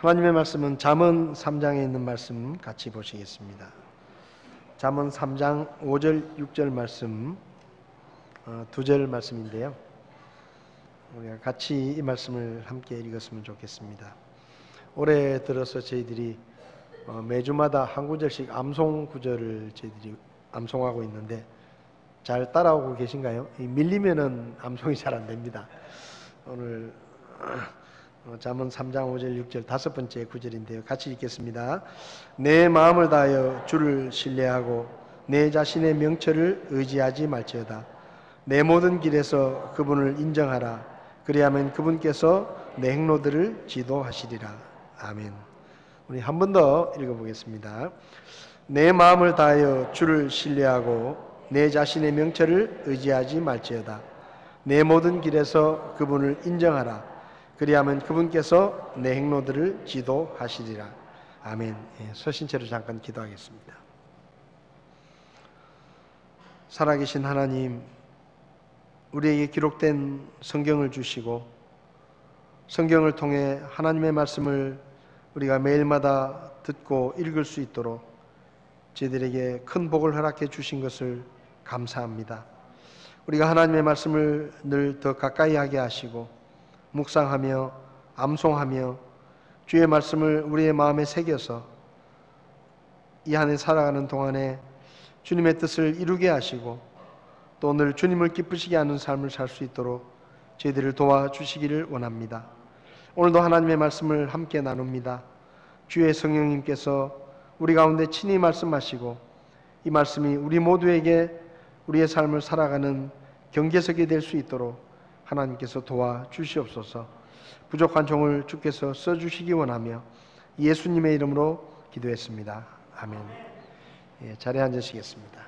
하나님의 말씀은 잠언 3장에 있는 말씀 같이 보시겠습니다. 잠언 3장 5절 6절 말씀, 두 절 말씀인데요. 우리가 같이 이 말씀을 함께 읽었으면 좋겠습니다. 올해 들어서 저희들이 매주마다 한 구절씩 암송 구절을 저희들이 암송하고 있는데 잘 따라오고 계신가요? 밀리면은 암송이 잘 안 됩니다. 오늘 잠언 3장 5절 6절 다섯 번째 구절인데요. 같이 읽겠습니다. 내 마음을 다하여 주를 신뢰하고 내 자신의 명철을 의지하지 말지어다. 내 모든 길에서 그분을 인정하라. 그리하면 그분께서 내 행로들을 지도하시리라. 아멘. 우리 한 번 더 읽어보겠습니다. 내 마음을 다하여 주를 신뢰하고 내 자신의 명철을 의지하지 말지어다. 내 모든 길에서 그분을 인정하라. 그리하면 그분께서 내 행로들을 지도하시리라. 아멘. 서신 채로 잠깐 기도하겠습니다. 살아계신 하나님, 우리에게 기록된 성경을 주시고 성경을 통해 하나님의 말씀을 우리가 매일마다 듣고 읽을 수 있도록 저희들에게 큰 복을 허락해 주신 것을 감사합니다. 우리가 하나님의 말씀을 늘 더 가까이 하게 하시고 묵상하며 암송하며 주의 말씀을 우리의 마음에 새겨서 이 한 해 살아가는 동안에 주님의 뜻을 이루게 하시고 또 늘 주님을 기쁘시게 하는 삶을 살 수 있도록 저희들을 도와주시기를 원합니다. 오늘도 하나님의 말씀을 함께 나눕니다. 주의 성령님께서 우리 가운데 친히 말씀하시고 이 말씀이 우리 모두에게 우리의 삶을 살아가는 경계석이 될 수 있도록 하나님께서 도와주시옵소서. 부족한 종을 주께서 써주시기 원하며 예수님의 이름으로 기도했습니다. 아멘. 자리에 앉으시겠습니다.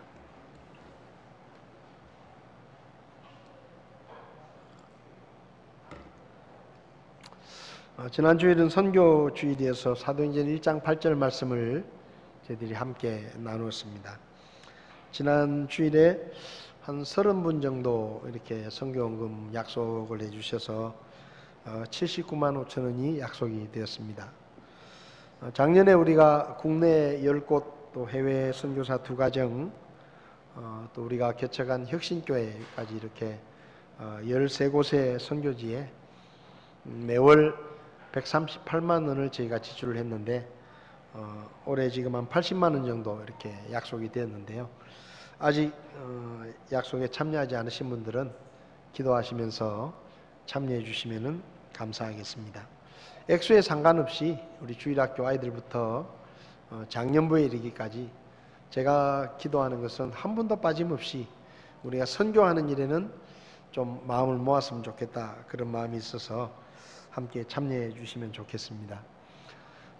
지난 주일은 선교 주일이어서 사도행전 1장 8절 말씀을 저희들이 함께 나누었습니다. 지난 주일에 한 30분 정도 이렇게 선교원금 약속을 해주셔서 79만 5천 원이 약속이 되었습니다. 작년에 우리가 국내 10곳 또 해외 선교사 2가정 또 우리가 개척한 혁신교회까지 이렇게 13곳의 선교지에 매월 138만 원을 저희가 지출을 했는데 올해 지금 한 80만 원 정도 이렇게 약속이 되었는데요. 아직 약속에 참여하지 않으신 분들은 기도하시면서 참여해 주시면 감사하겠습니다. 액수에 상관없이 우리 주일학교 아이들부터 장년부에 이르기까지 제가 기도하는 것은 한 분도 빠짐없이 우리가 선교하는 일에는 좀 마음을 모았으면 좋겠다, 그런 마음이 있어서 함께 참여해 주시면 좋겠습니다.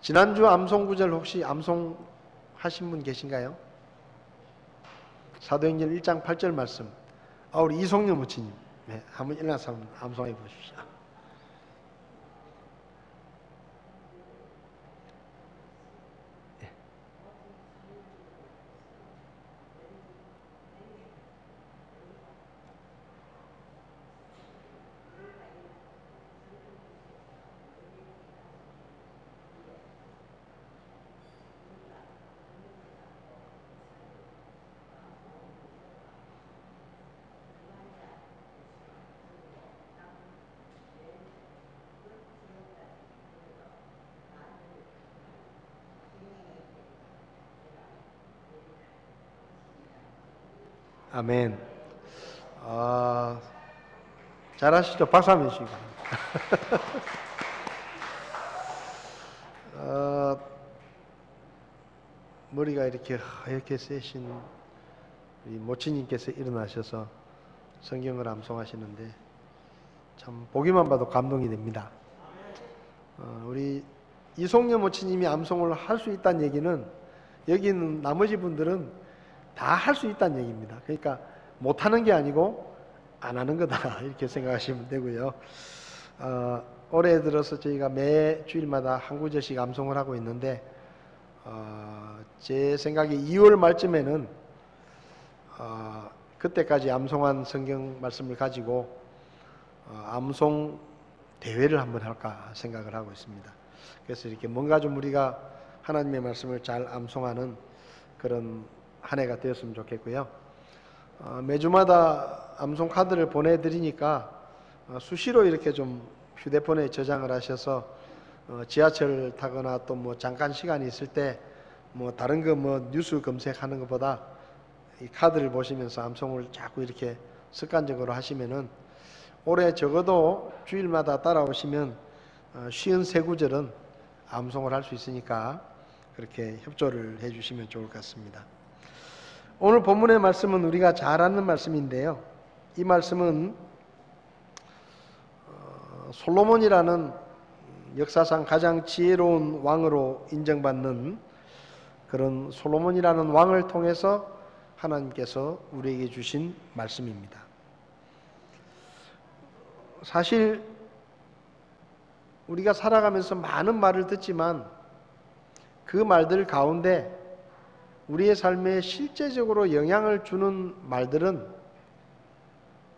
지난주 암송구절 혹시 암송하신 분 계신가요? 사도행전 1장 8절 말씀, 우리 이송영 모치님, 한번 일어나서 한번 암송해 보십시오. 아멘. 잘하시죠? 박수 한번 주시기 바랍니다. 머리가 이렇게 하얗게 세신 우리 모치님께서 일어나셔서 성경을 암송하시는데 참 보기만 봐도 감동이 됩니다. 우리 이송년 모치님이 암송을 할 수 있다는 얘기는 여기 있는 나머지 분들은 다 할 수 있다는 얘기입니다. 그러니까 못하는 게 아니고 안 하는 거다, 이렇게 생각하시면 되고요. 올해 들어서 저희가 매 주일마다 한 구절씩 암송을 하고 있는데 제 생각에 2월 말쯤에는 그때까지 암송한 성경 말씀을 가지고 암송 대회를 한번 할까 생각을 하고 있습니다. 그래서 이렇게 뭔가 좀 우리가 하나님의 말씀을 잘 암송하는 그런 한 해가 되었으면 좋겠고요. 매주마다 암송 카드를 보내드리니까 수시로 이렇게 좀 휴대폰에 저장을 하셔서 지하철 타거나 또 뭐 잠깐 시간이 있을 때 뭐 다른 거 뭐 뉴스 검색하는 것보다 이 카드를 보시면서 암송을 자꾸 이렇게 습관적으로 하시면은 올해 적어도 주일마다 따라오시면 53구절은 암송을 할 수 있으니까 그렇게 협조를 해주시면 좋을 것 같습니다. 오늘 본문의 말씀은 우리가 잘 아는 말씀인데요. 이 말씀은 솔로몬이라는 역사상 가장 지혜로운 왕으로 인정받는 그런 솔로몬이라는 왕을 통해서 하나님께서 우리에게 주신 말씀입니다. 사실 우리가 살아가면서 많은 말을 듣지만 그 말들 가운데 우리의 삶에 실제적으로 영향을 주는 말들은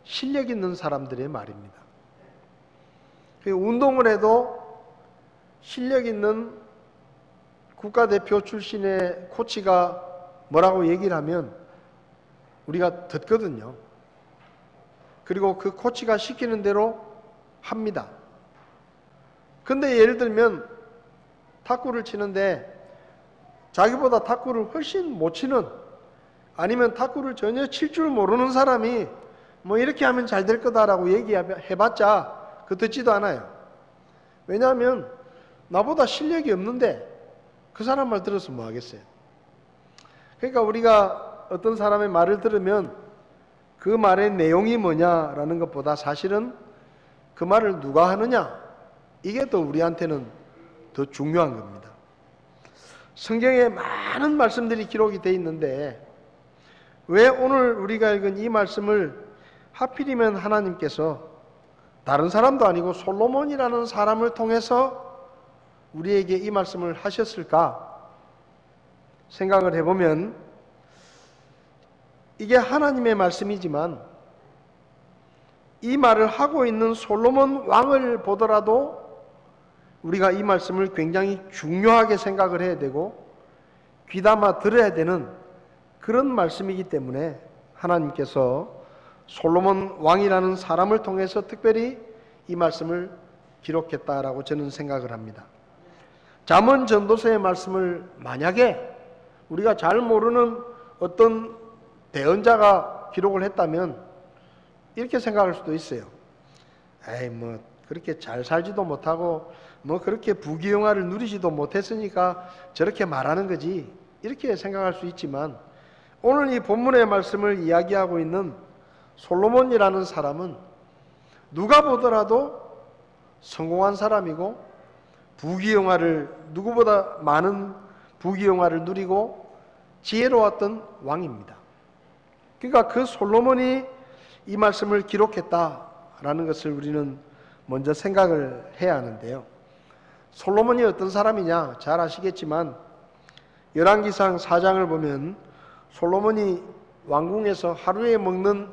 실력 있는 사람들의 말입니다. 운동을 해도 실력 있는 국가대표 출신의 코치가 뭐라고 얘기를 하면 우리가 듣거든요. 그리고 그 코치가 시키는 대로 합니다. 근데 예를 들면 탁구를 치는데 자기보다 탁구를 훨씬 못 치는, 아니면 탁구를 전혀 칠 줄 모르는 사람이 뭐 이렇게 하면 잘 될 거다라고 얘기해봤자 그 듣지도 않아요. 왜냐하면 나보다 실력이 없는데 그 사람 말 들어서 뭐 하겠어요. 그러니까 우리가 어떤 사람의 말을 들으면 그 말의 내용이 뭐냐라는 것보다 사실은 그 말을 누가 하느냐, 이게 더 우리한테는 더 중요한 겁니다. 성경에 많은 말씀들이 기록이 되어 있는데 왜 오늘 우리가 읽은 이 말씀을 하필이면 하나님께서 다른 사람도 아니고 솔로몬이라는 사람을 통해서 우리에게 이 말씀을 하셨을까 생각을 해보면, 이게 하나님의 말씀이지만 이 말을 하고 있는 솔로몬 왕을 보더라도 우리가 이 말씀을 굉장히 중요하게 생각을 해야 되고 귀담아 들어야 되는 그런 말씀이기 때문에 하나님께서 솔로몬 왕이라는 사람을 통해서 특별히 이 말씀을 기록했다라고 저는 생각을 합니다. 잠언 전도서의 말씀을 만약에 우리가 잘 모르는 어떤 대언자가 기록을 했다면 이렇게 생각할 수도 있어요. 에이, 뭐 그렇게 잘 살지도 못하고 뭐 그렇게 부귀영화를 누리지도 못했으니까 저렇게 말하는 거지, 이렇게 생각할 수 있지만 오늘 이 본문의 말씀을 이야기하고 있는 솔로몬이라는 사람은 누가 보더라도 성공한 사람이고 부귀영화를, 누구보다 많은 부귀영화를 누리고 지혜로웠던 왕입니다. 그러니까 그 솔로몬이 이 말씀을 기록했다라는 것을 우리는 먼저 생각을 해야 하는데요. 솔로몬이 어떤 사람이냐 잘 아시겠지만 열왕기상 4장을 보면 솔로몬이 왕궁에서 하루에 먹는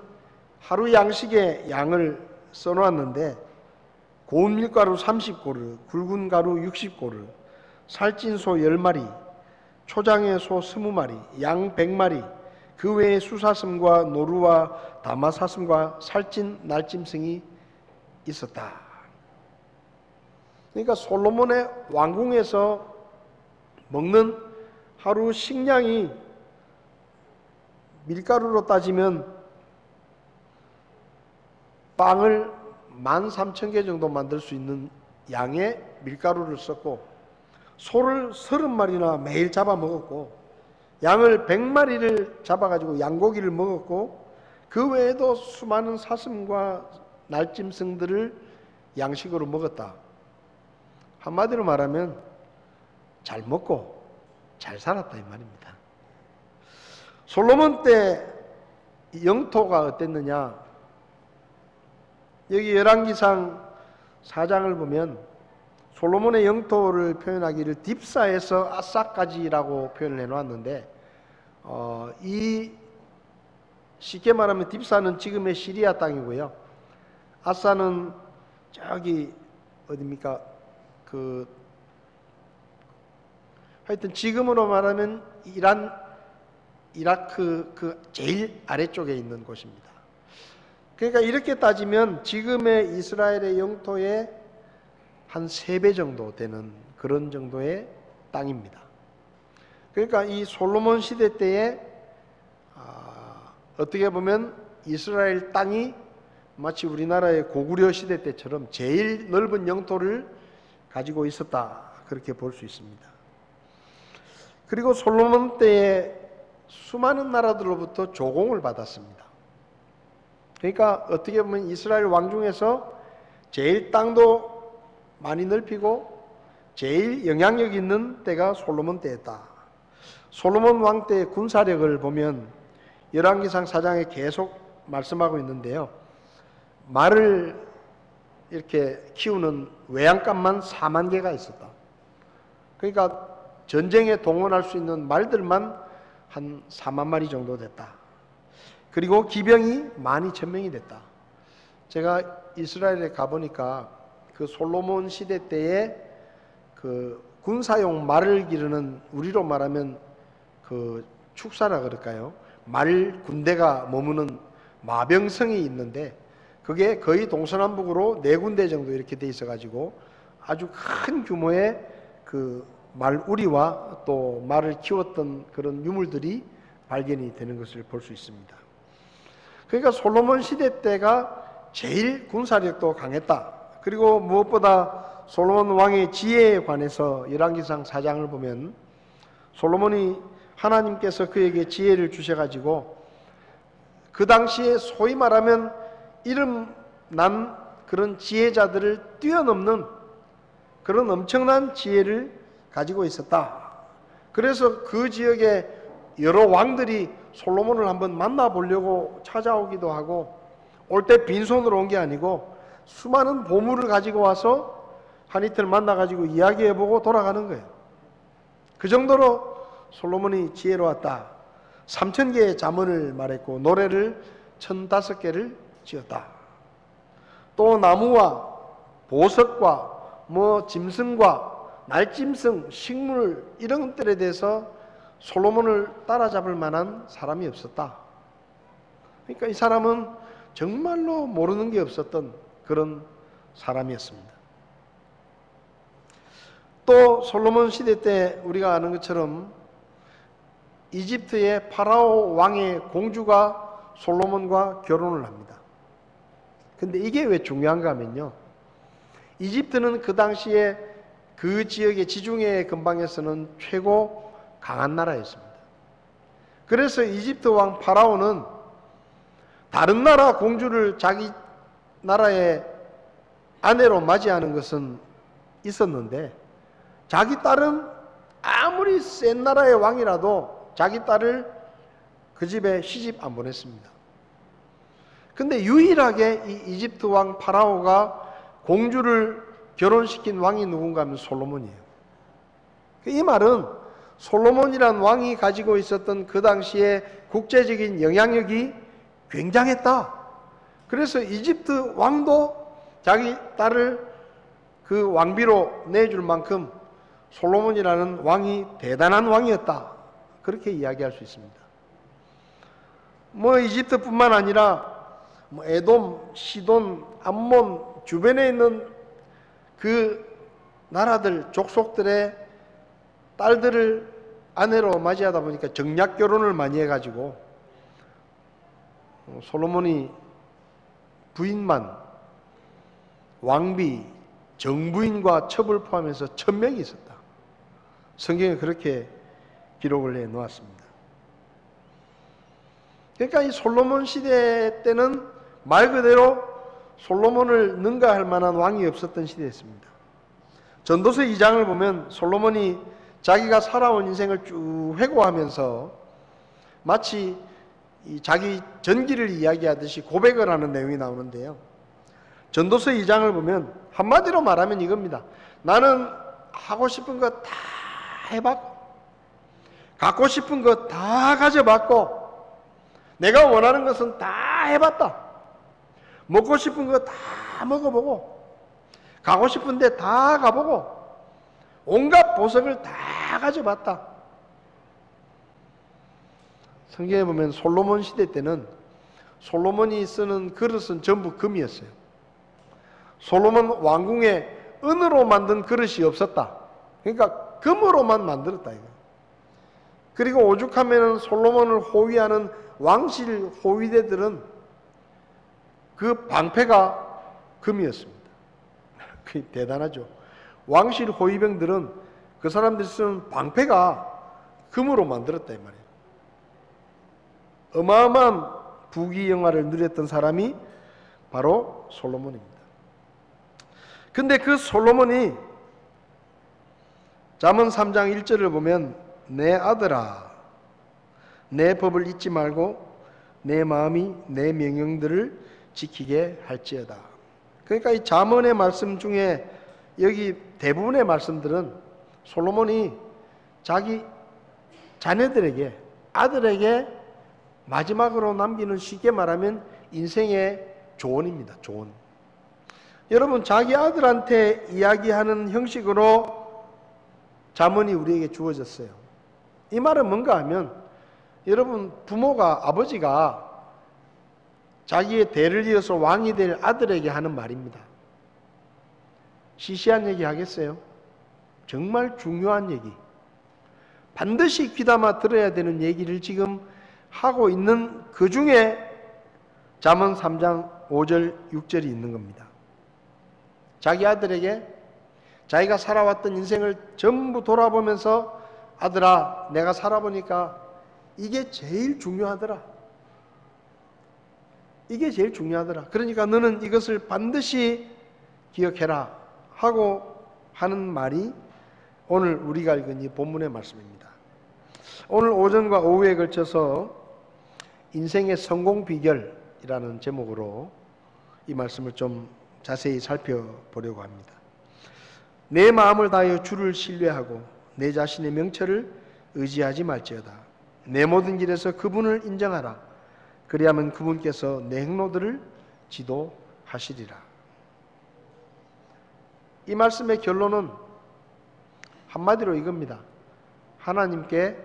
하루 양식의 양을 써놓았는데 고운 밀가루 30고르, 굵은 가루 60고르, 살찐 소 10마리, 초장의 소 20마리, 양 100마리, 그 외에 수사슴과 노루와 다마사슴과 살찐 날짐승이 있었다. 그러니까 솔로몬의 왕궁에서 먹는 하루 식량이 밀가루로 따지면 빵을 13,000개 정도 만들 수 있는 양의 밀가루를 썼고, 소를 30마리나 매일 잡아 먹었고, 양을 100마리를 잡아가지고 양고기를 먹었고, 그 외에도 수많은 사슴과 날짐승들을 양식으로 먹었다. 한마디로 말하면 잘 먹고 잘 살았다 이 말입니다. 솔로몬 때 영토가 어땠느냐? 여기 열왕기상 4장을 보면 솔로몬의 영토를 표현하기를 딥사에서 아사까지라고 표현을 해놓았는데 이 쉽게 말하면 딥사는 지금의 시리아 땅이고요. 아사는 저기 어디입니까? 그 하여튼 지금으로 말하면 이라크 그 제일 아래쪽에 있는 곳입니다. 그러니까 이렇게 따지면 지금의 이스라엘의 영토의 한 3배 정도 되는 그런 정도의 땅입니다. 그러니까 이 솔로몬 시대 때에 어떻게 보면 이스라엘 땅이 마치 우리나라의 고구려 시대 때처럼 제일 넓은 영토를 가지고 있었다, 그렇게 볼 수 있습니다. 그리고 솔로몬 때에 수많은 나라들로부터 조공을 받았습니다. 그러니까 어떻게 보면 이스라엘 왕 중에서 제일 땅도 많이 넓히고 제일 영향력 있는 때가 솔로몬 때였다. 솔로몬 왕 때의 군사력을 보면 열왕기상 4장에 계속 말씀하고 있는데요, 말을 이렇게 키우는 외양간만 4만 개가 있었다. 그러니까 전쟁에 동원할 수 있는 말들만 한 4만 마리 정도 됐다. 그리고 기병이 12,000명이 됐다. 제가 이스라엘에 가보니까 그 솔로몬 시대 때에 그 군사용 말을 기르는, 우리로 말하면 그 축사라 그럴까요? 말 군대가 머무는 마병성이 있는데 그게 거의 동서남북으로 4군데 정도 이렇게 돼 있어 가지고 아주 큰 규모의 그 말우리와 또 말을 키웠던 그런 유물들이 발견이 되는 것을 볼 수 있습니다. 그러니까 솔로몬 시대 때가 제일 군사력도 강했다. 그리고 무엇보다 솔로몬 왕의 지혜에 관해서 열왕기상 4장을 보면 솔로몬이 하나님께서 그에게 지혜를 주셔가지고 그 당시에 소위 말하면 이름 난 그런 지혜자들을 뛰어넘는 그런 엄청난 지혜를 가지고 있었다. 그래서 그 지역에 여러 왕들이 솔로몬을 한번 만나보려고 찾아오기도 하고, 올 때 빈손으로 온 게 아니고 수많은 보물을 가지고 와서 한 이틀 만나가지고 이야기해보고 돌아가는 거예요. 그 정도로 솔로몬이 지혜로웠다. 3,000개의 잠언을 말했고 노래를 1,005개를 지었다. 또 나무와 보석과 짐승과 날짐승, 식물 이런 것들에 대해서 솔로몬을 따라잡을 만한 사람이 없었다. 그러니까 이 사람은 정말로 모르는 게 없었던 그런 사람이었습니다. 또 솔로몬 시대 때 우리가 아는 것처럼 이집트의 파라오 왕의 공주가 솔로몬과 결혼을 합니다. 근데 이게 왜 중요한가 하면요, 이집트는 그 당시에 그 지역의 지중해 근방에서는 최고 강한 나라였습니다. 그래서 이집트 왕 파라오는 다른 나라 공주를 자기 나라의 아내로 맞이하는 것은 있었는데 자기 딸은 아무리 센 나라의 왕이라도 자기 딸을 그 집에 시집 안 보냈습니다. 근데 유일하게 이 이집트 왕 파라오가 공주를 결혼시킨 왕이 누군가 하면 솔로몬이에요. 이 말은 솔로몬이란 왕이 가지고 있었던 그 당시에 국제적인 영향력이 굉장했다. 그래서 이집트 왕도 자기 딸을 그 왕비로 내줄 만큼 솔로몬이라는 왕이 대단한 왕이었다. 그렇게 이야기할 수 있습니다. 이집트뿐만 아니라 에돔, 시돈, 암몬 주변에 있는 그 나라들, 족속들의 딸들을 아내로 맞이하다 보니까 정략 결혼을 많이 해가지고 솔로몬이 부인만 왕비, 정부인과 첩을 포함해서 1,000명이 있었다. 성경에 그렇게 기록을 해 놓았습니다. 그러니까 이 솔로몬 시대 때는 말 그대로 솔로몬을 능가할 만한 왕이 없었던 시대였습니다. 전도서 2장을 보면 솔로몬이 자기가 살아온 인생을 쭉 회고하면서 마치 자기 전기를 이야기하듯이 고백을 하는 내용이 나오는데요, 전도서 2장을 보면 한마디로 말하면 이겁니다. 나는 하고 싶은 거 다 해봤고 갖고 싶은 거 다 가져봤고 내가 원하는 것은 다 해봤다. 먹고 싶은 거 다 먹어보고 가고 싶은 데 다 가보고 온갖 보석을 다 가져봤다. 성경에 보면 솔로몬 시대 때는 솔로몬이 쓰는 그릇은 전부 금이었어요. 솔로몬 왕궁에 은으로 만든 그릇이 없었다. 그러니까 금으로만 만들었다 이거. 그리고 오죽하면 솔로몬을 호위하는 왕실 호위대들은 그 방패가 금이었습니다. 그게 대단하죠. 왕실 호위병들은 그 사람들이 쓰는 방패가 금으로 만들었다 이 말이에요. 어마어마한 부귀영화를 누렸던 사람이 바로 솔로몬입니다. 근데 그 솔로몬이 잠언 3장 1절을 보면 내 아들아 내 법을 잊지 말고 내 마음이 내 명령들을 지키게 할지어다. 그러니까 이 잠언의 말씀 중에 여기 대부분의 말씀들은 솔로몬이 자기 자녀들에게 아들에게 마지막으로 남기는 쉽게 말하면 인생의 조언입니다. 조언. 여러분 자기 아들한테 이야기하는 형식으로 잠언이 우리에게 주어졌어요. 이 말은 뭔가 하면 여러분 부모가 아버지가 자기의 대를 이어서 왕이 될 아들에게 하는 말입니다. 시시한 얘기 하겠어요? 정말 중요한 얘기. 반드시 귀담아 들어야 되는 얘기를 지금 하고 있는 그 중에 잠언 3장 5절 6절이 있는 겁니다. 자기 아들에게 자기가 살아왔던 인생을 전부 돌아보면서 아들아 내가 살아보니까 이게 제일 중요하더라. 이게 제일 중요하더라. 그러니까 너는 이것을 반드시 기억해라 하고 하는 말이 오늘 우리가 읽은 이 본문의 말씀입니다. 오늘 오전과 오후에 걸쳐서 인생의 성공 비결이라는 제목으로 이 말씀을 좀 자세히 살펴보려고 합니다. 내 마음을 다하여 주를 신뢰하고 내 자신의 명철을 의지하지 말지어다. 내 모든 길에서 그분을 인정하라. 그리하면 그분께서 내 행로들을 지도하시리라. 이 말씀의 결론은 한마디로 이겁니다. 하나님께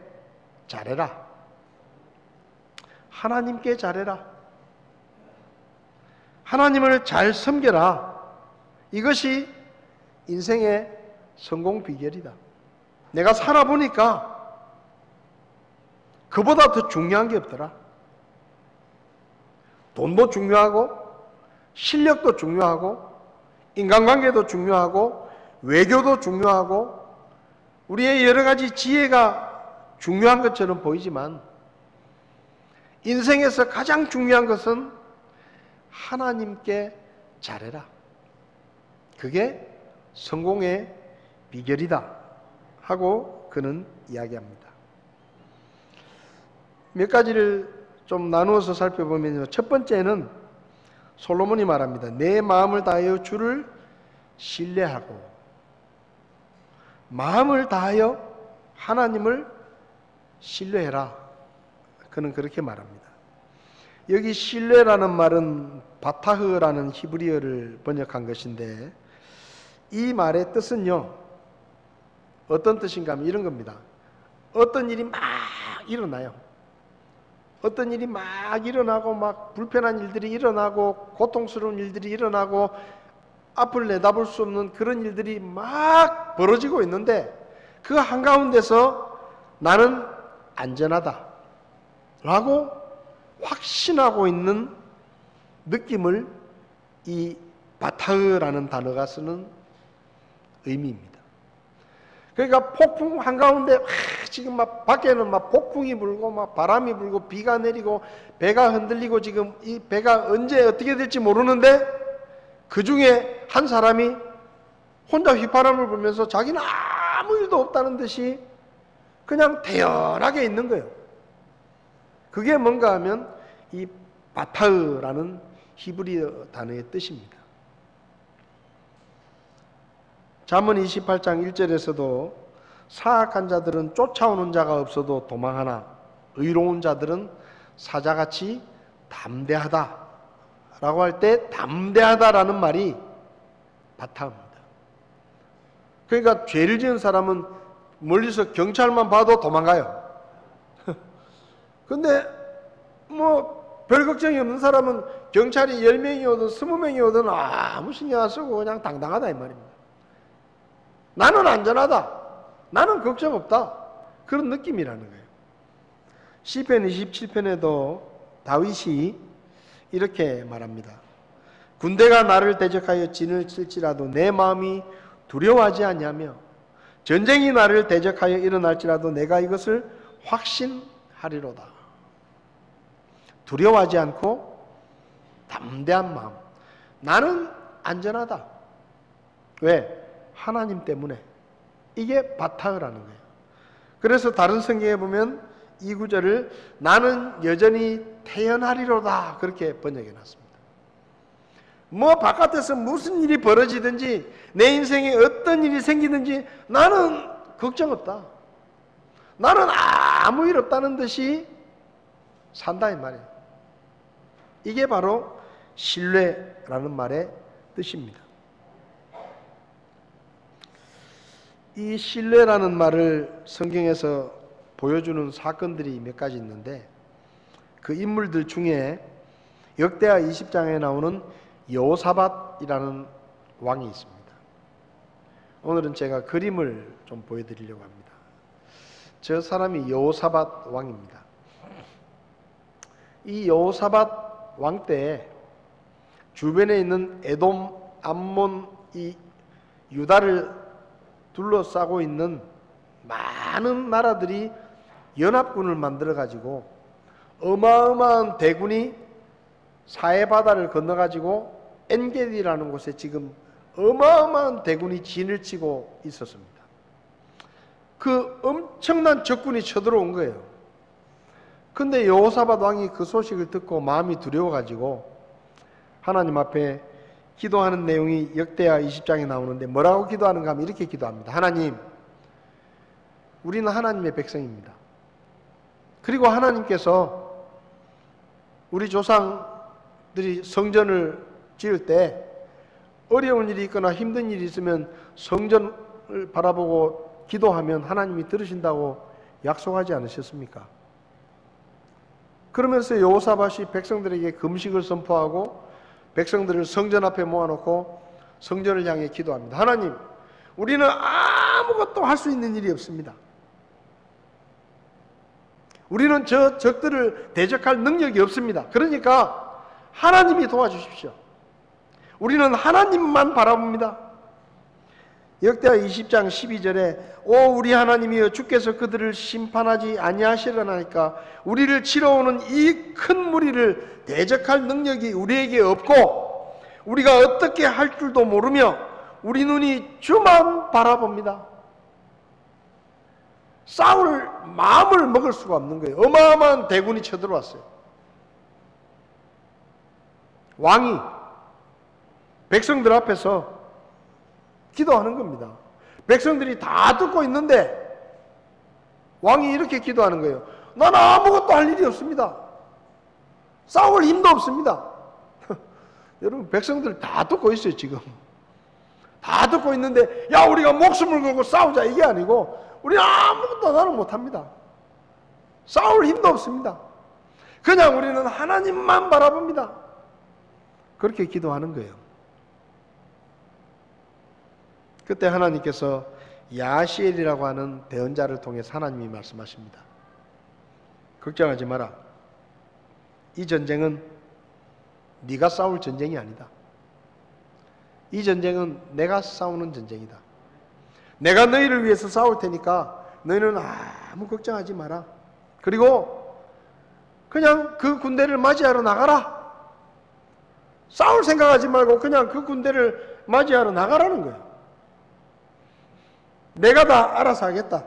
잘해라. 하나님께 잘해라. 하나님을 잘 섬겨라. 이것이 인생의 성공 비결이다. 내가 살아보니까 그보다 더 중요한 게 없더라. 돈도 중요하고 실력도 중요하고 인간관계도 중요하고 외교도 중요하고 우리의 여러 가지 지혜가 중요한 것처럼 보이지만 인생에서 가장 중요한 것은 하나님께 잘해라. 그게 성공의 비결이다 하고 그는 이야기합니다. 몇 가지를 좀 나누어서 살펴보면요. 첫 번째는 솔로몬이 말합니다. 내 마음을 다하여 주를 신뢰하고 마음을 다하여 하나님을 신뢰해라. 그는 그렇게 말합니다. 여기 신뢰라는 말은 바타흐라는 히브리어를 번역한 것인데 이 말의 뜻은요. 어떤 뜻인가 하면 이런 겁니다. 어떤 일이 막 일어나요. 어떤 일이 막 일어나고 막 불편한 일들이 일어나고 고통스러운 일들이 일어나고 앞을 내다볼 수 없는 그런 일들이 막 벌어지고 있는데 그 한가운데서 나는 안전하다 라고 확신하고 있는 느낌을 이 바타흐라는 단어가 쓰는 의미입니다. 그러니까 폭풍 한가운데 지금 막 밖에는 막 폭풍이 불고 막 바람이 불고 비가 내리고 배가 흔들리고 지금 이 배가 언제 어떻게 될지 모르는데 그 중에 한 사람이 혼자 휘파람을 불면서 자기는 아무 일도 없다는 듯이 그냥 태연하게 있는 거예요. 그게 뭔가 하면 이 바타흐라는 히브리어 단어의 뜻입니다. 잠언 28장 1절에서도 사악한 자들은 쫓아오는 자가 없어도 도망하나 의로운 자들은 사자같이 담대하다 라고 할 때 담대하다라는 말이 바타흐입니다. 그러니까 죄를 지은 사람은 멀리서 경찰만 봐도 도망가요. 근데 뭐 별 걱정이 없는 사람은 경찰이 10명이 오든 20명이 오든 아무 신경 안 쓰고 그냥 당당하다 이 말입니다. 나는 안전하다. 나는 걱정 없다. 그런 느낌이라는 거예요. 시편 27편에도 다윗이 이렇게 말합니다. 군대가 나를 대적하여 진을 칠지라도 내 마음이 두려워하지 않냐며 전쟁이 나를 대적하여 일어날지라도 내가 이것을 확신하리로다. 두려워하지 않고 담대한 마음. 나는 안전하다. 왜? 하나님 때문에. 이게 바타흐라는 거예요. 그래서 다른 성경에 보면 이 구절을 나는 여전히 태어나리로다 그렇게 번역해 놨습니다. 뭐 바깥에서 무슨 일이 벌어지든지 내 인생에 어떤 일이 생기든지 나는 걱정 없다. 나는 아무 일 없다는 듯이 산다 이 말이에요. 이게 바로 신뢰라는 말의 뜻입니다. 이 신뢰라는 말을 성경에서 보여주는 사건들이 몇 가지 있는데 그 인물들 중에 역대하 20장에 나오는 여호사밧이라는 왕이 있습니다. 오늘은 제가 그림을 좀 보여드리려고 합니다. 저 사람이 여호사밧 왕입니다. 이 여호사밧 왕 때 주변에 있는 에돔, 암몬, 이 유다를 둘러싸고 있는 많은 나라들이 연합군을 만들어 가지고 어마어마한 대군이 사해바다를 건너 가지고 엔게디라는 곳에 지금 어마어마한 대군이 진을 치고 있었습니다. 그 엄청난 적군이 쳐들어온 거예요. 근데 여호사밧 왕이 그 소식을 듣고 마음이 두려워가지고 하나님 앞에 기도하는 내용이 역대하 20장에 나오는데 뭐라고 기도하는가 하면 이렇게 기도합니다. 하나님, 우리는 하나님의 백성입니다. 그리고 하나님께서 우리 조상들이 성전을 지을 때 어려운 일이 있거나 힘든 일이 있으면 성전을 바라보고 기도하면 하나님이 들으신다고 약속하지 않으셨습니까? 그러면서 여호사밧이 백성들에게 금식을 선포하고 백성들을 성전 앞에 모아놓고 성전을 향해 기도합니다. 하나님, 우리는 아무것도 할 수 있는 일이 없습니다. 우리는 저 적들을 대적할 능력이 없습니다. 그러니까 하나님이 도와주십시오. 우리는 하나님만 바라봅니다. 역대하 20장 12절에 오 우리 하나님이여 주께서 그들을 심판하지 아니하시려나니까 우리를 치러 오는 이 큰 무리를 대적할 능력이 우리에게 없고 우리가 어떻게 할 줄도 모르며 우리 눈이 주만 바라봅니다. 싸울 마음을 먹을 수가 없는 거예요. 어마어마한 대군이 쳐들어왔어요. 왕이 백성들 앞에서 기도하는 겁니다. 백성들이 다 듣고 있는데 왕이 이렇게 기도하는 거예요. 나는 아무것도 할 일이 없습니다. 싸울 힘도 없습니다. 여러분 백성들 다 듣고 있어요. 지금 다 듣고 있는데 야 우리가 목숨을 걸고 싸우자 이게 아니고 우리 아무것도 나는 못합니다. 싸울 힘도 없습니다. 그냥 우리는 하나님만 바라봅니다. 그렇게 기도하는 거예요. 그때 하나님께서 야시엘이라고 하는 대언자를 통해서 하나님이 말씀하십니다. 걱정하지 마라. 이 전쟁은 네가 싸울 전쟁이 아니다. 이 전쟁은 내가 싸우는 전쟁이다. 내가 너희를 위해서 싸울 테니까 너희는 아무 걱정하지 마라. 그리고 그냥 그 군대를 맞이하러 나가라. 싸울 생각하지 말고 그냥 그 군대를 맞이하러 나가라는 거예요. 내가 다 알아서 하겠다.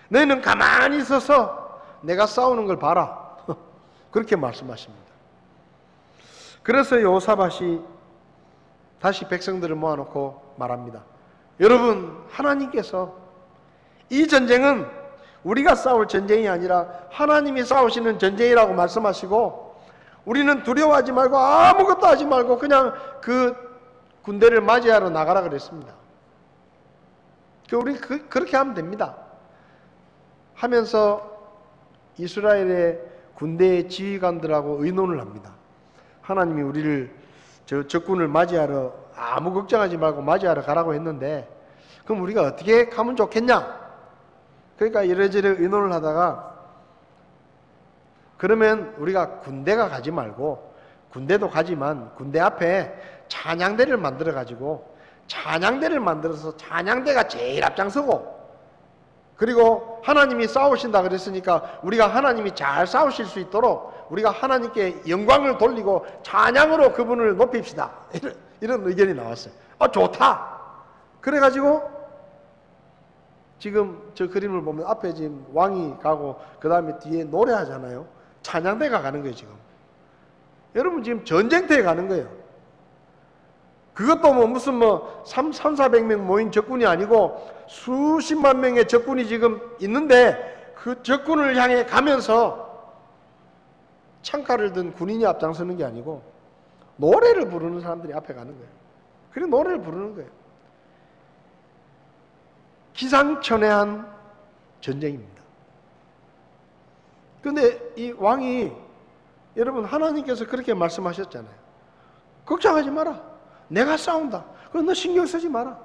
너희는 가만히 있어서 내가 싸우는 걸 봐라. 그렇게 말씀하십니다. 그래서 여호사밧이 다시 백성들을 모아놓고 말합니다. 여러분, 하나님께서 이 전쟁은 우리가 싸울 전쟁이 아니라 하나님이 싸우시는 전쟁이라고 말씀하시고 우리는 두려워하지 말고 아무것도 하지 말고 그냥 그 군대를 맞이하러 나가라 그랬습니다. 우리 그렇게 하면 됩니다. 하면서 이스라엘의 군대의 지휘관들하고 의논을 합니다. 하나님이 우리를 저 적군을 맞이하러 아무 걱정하지 말고 맞이하러 가라고 했는데 그럼 우리가 어떻게 가면 좋겠냐? 그러니까 이래저래 의논을 하다가 그러면 우리가 군대가 가지 말고 군대도 가지만 군대 앞에 찬양대를 만들어 가지고 찬양대를 만들어서 찬양대가 제일 앞장서고 그리고 하나님이 싸우신다 그랬으니까 우리가 하나님이 잘 싸우실 수 있도록 우리가 하나님께 영광을 돌리고 찬양으로 그분을 높입시다. 이런 의견이 나왔어요. 좋다. 그래가지고 지금 저 그림을 보면 앞에 지금 왕이 가고 그 다음에 뒤에 노래하잖아요. 찬양대가 가는 거예요 지금. 여러분 지금 전쟁터에 가는 거예요. 그것도 무슨 400명 모인 적군이 아니고 수십만 명의 적군이 지금 있는데 그 적군을 향해 가면서 창칼을 든 군인이 앞장서는 게 아니고 노래를 부르는 사람들이 앞에 가는 거예요. 그래 노래를 부르는 거예요. 기상천외한 전쟁입니다. 그런데 이 왕이 여러분 하나님께서 그렇게 말씀하셨잖아요. 걱정하지 마라. 내가 싸운다. 그럼 너 신경 쓰지 마라.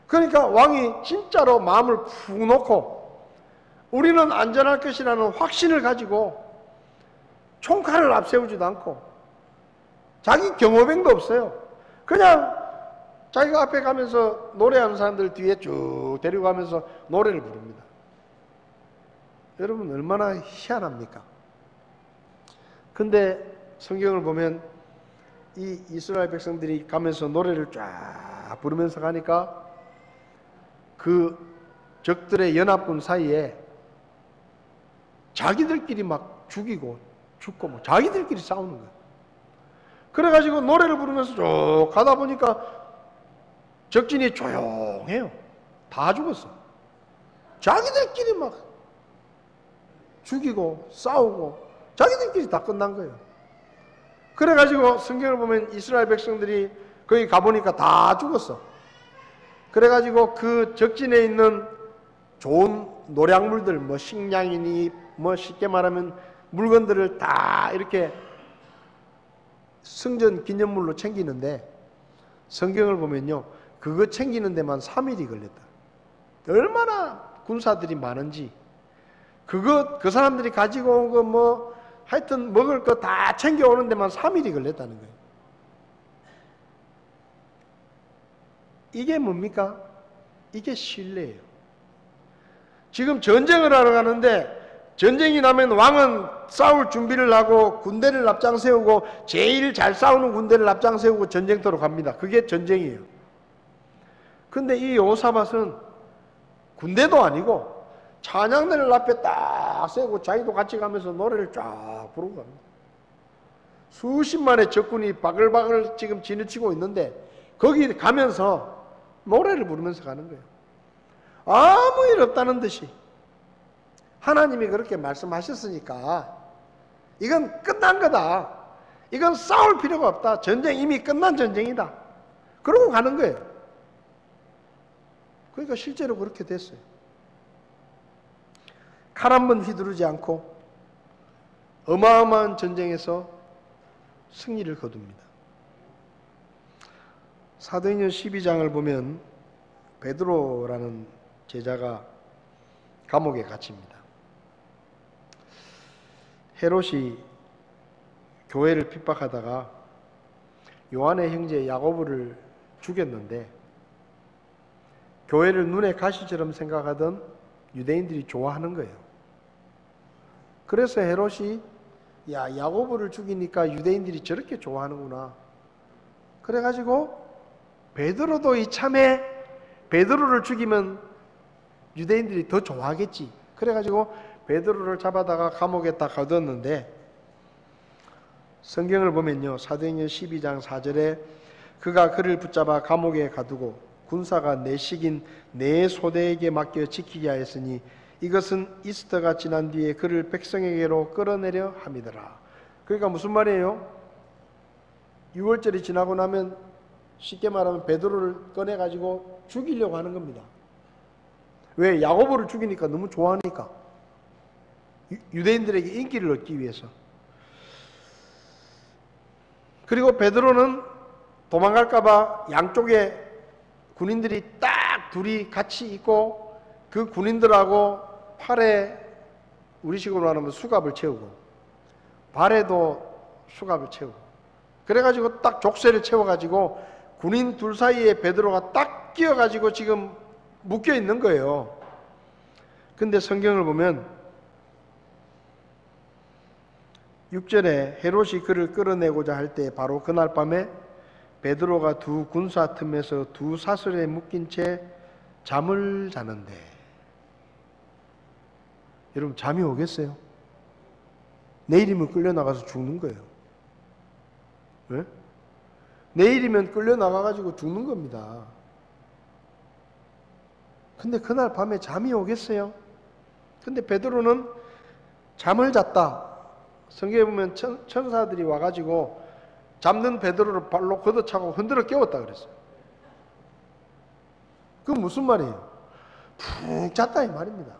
그러니까 왕이 진짜로 마음을 푹 놓고 우리는 안전할 것이라는 확신을 가지고 총칼을 앞세우지도 않고 자기 경호병도 없어요. 그냥 자기가 앞에 가면서 노래하는 사람들 뒤에 쭉 데리고 가면서 노래를 부릅니다. 여러분 얼마나 희한합니까? 근데 성경을 보면 이 이스라엘 백성들이 가면서 노래를 쫙 부르면서 가니까 그 적들의 연합군 사이에 자기들끼리 막 죽이고 죽고 자기들끼리 싸우는 거예요. 그래가지고 노래를 부르면서 쭉 가다 보니까 적진이 조용해요. 다 죽었어. 자기들끼리 막 죽이고 싸우고 자기들끼리 다 끝난 거예요. 그래가지고 성경을 보면 이스라엘 백성들이 거기 가보니까 다 죽었어. 그래가지고 그 적진에 있는 좋은 노량물들 식량이니 쉽게 말하면 물건들을 다 이렇게 성전 기념물로 챙기는데 성경을 보면요 그거 챙기는 데만 3일이 걸렸다. 얼마나 군사들이 많은지 그 사람들이 가지고 온 거 하여튼 먹을 거 다 챙겨오는 데만 3일이 걸렸다는 거예요. 이게 뭡니까? 이게 신뢰예요. 지금 전쟁을 하러 가는데 전쟁이 나면 왕은 싸울 준비를 하고 군대를 앞장 세우고 제일 잘 싸우는 군대를 앞장 세우고 전쟁터로 갑니다. 그게 전쟁이에요. 근데 이 여호사밧은 군대도 아니고 찬양대를 앞에 딱 세우고 자기도 같이 가면서 노래를 쫙 부르고 갑니다. 수십만의 적군이 바글바글 지금 지느치고 있는데 거기 가면서 노래를 부르면서 가는 거예요. 아무 일 없다는 듯이 하나님이 그렇게 말씀하셨으니까 이건 끝난 거다. 이건 싸울 필요가 없다. 전쟁 이미 끝난 전쟁이다. 그러고 가는 거예요. 그러니까 실제로 그렇게 됐어요. 칼 한 번 휘두르지 않고 어마어마한 전쟁에서 승리를 거둡니다. 사도행전 12장을 보면 베드로라는 제자가 감옥에 갇힙니다. 헤롯이 교회를 핍박하다가 요한의 형제 야고보를 죽였는데 교회를 눈에 가시처럼 생각하던 유대인들이 좋아하는 거예요. 그래서 헤롯이 야고보를 죽이니까 유대인들이 저렇게 좋아하는구나. 그래가지고 베드로도 이참에 베드로를 죽이면 유대인들이 더 좋아하겠지. 그래가지고 베드로를 잡아다가 감옥에 딱 가뒀는데 성경을 보면요 사도행전 12장 4절에 그가 그를 붙잡아 감옥에 가두고 군사가 내식인 네 소대에게 맡겨 지키게 하였으니 이것은 이스터가 지난 뒤에 그를 백성에게로 끌어내려 함이더라. 그러니까 무슨 말이에요? 6월절이 지나고 나면 쉽게 말하면 베드로를 꺼내가지고 죽이려고 하는 겁니다. 왜? 야고보를 죽이니까 너무 좋아하니까. 유대인들에게 인기를 얻기 위해서. 그리고 베드로는 도망갈까봐 양쪽에 군인들이 딱 둘이 같이 있고 그 군인들하고 팔에 우리식으로 말하면 수갑을 채우고 발에도 수갑을 채우고 그래가지고 딱 족쇄를 채워가지고 군인 둘 사이에 베드로가 딱 끼어가지고 지금 묶여 있는 거예요. 근데 성경을 보면 6절에 헤롯이 그를 끌어내고자 할 때 바로 그날 밤에 베드로가 두 군사 틈에서 두 사슬에 묶인 채 잠을 자는데, 여러분 잠이 오겠어요? 내일이면 끌려나가서 죽는 거예요. 네? 내일이면 끌려나가가지고 죽는 겁니다. 근데 그날 밤에 잠이 오겠어요? 근데 베드로는 잠을 잤다. 성경에 보면 천사들이 와가지고 잠든 베드로를 발로 걷어차고 흔들어 깨웠다 그랬어요. 그건 무슨 말이에요? 푹 잤다 이 말입니다.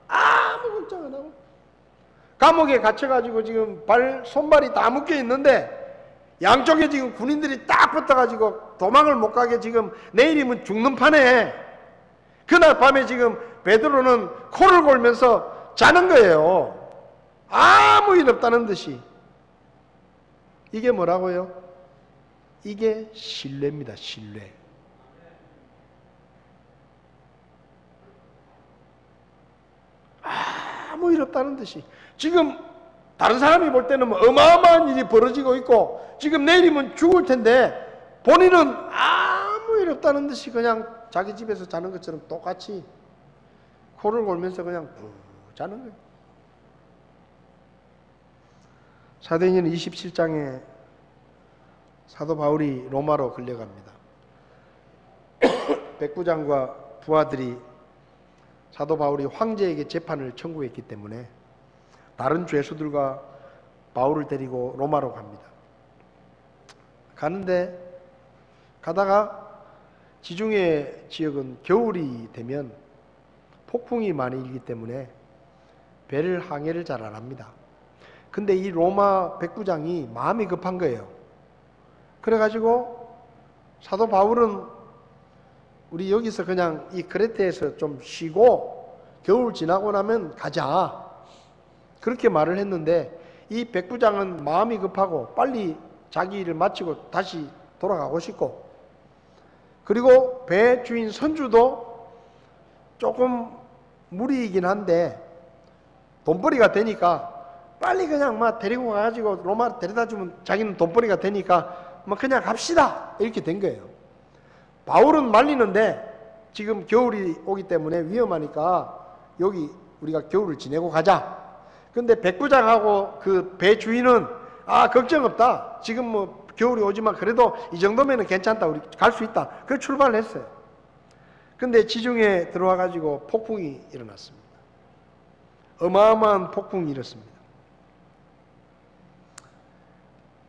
아무 걱정 안 하고 감옥에 갇혀가지고 지금 손발이 다 묶여 있는데 양쪽에 지금 군인들이 딱 붙어가지고 도망을 못 가게 지금 내일이면 죽는 판에 그날 밤에 지금 베드로는 코를 골면서 자는 거예요. 아무 일 없다는 듯이. 이게 뭐라고요? 이게 신뢰입니다. 신뢰. 아무 일 없다는 듯이. 지금 다른 사람이 볼 때는 뭐 어마어마한 일이 벌어지고 있고 지금 내일이면 죽을 텐데 본인은 아무 일 없다는 듯이 그냥 자기 집에서 자는 것처럼 똑같이 코를 골면서 그냥 푹 자는 거예요. 사도행전 27장에 사도 바울이 로마로 끌려갑니다. 백부장과 부하들이 사도 바울이 황제에게 재판을 청구했기 때문에 다른 죄수들과 바울을 데리고 로마로 갑니다. 가는데 가다가 지중해 지역은 겨울이 되면 폭풍이 많이 일기 때문에 배를 항해를 잘 안 합니다. 근데 이 로마 백부장이 마음이 급한 거예요. 그래가지고 사도 바울은 우리 여기서 그냥 이 크레테에서 좀 쉬고 겨울 지나고 나면 가자. 그렇게 말을 했는데 이 백부장은 마음이 급하고 빨리 자기 일을 마치고 다시 돌아가고 싶고 그리고 배 주인 선주도 조금 무리이긴 한데 돈벌이가 되니까 빨리 그냥 막 데리고 가가지고 로마 데려다 주면 자기는 돈벌이가 되니까 뭐 그냥 갑시다 이렇게 된 거예요. 바울은 말리는데 지금 겨울이 오기 때문에 위험하니까 여기 우리가 겨울을 지내고 가자. 근데 백부장하고 그 배 주인은 걱정 없다. 지금 뭐 겨울이 오지만 그래도 이 정도면은 괜찮다. 우리 갈 수 있다. 그래서 출발을 했어요. 근데 지중해에 들어와 가지고 폭풍이 일어났습니다. 어마어마한 폭풍이 일었습니다.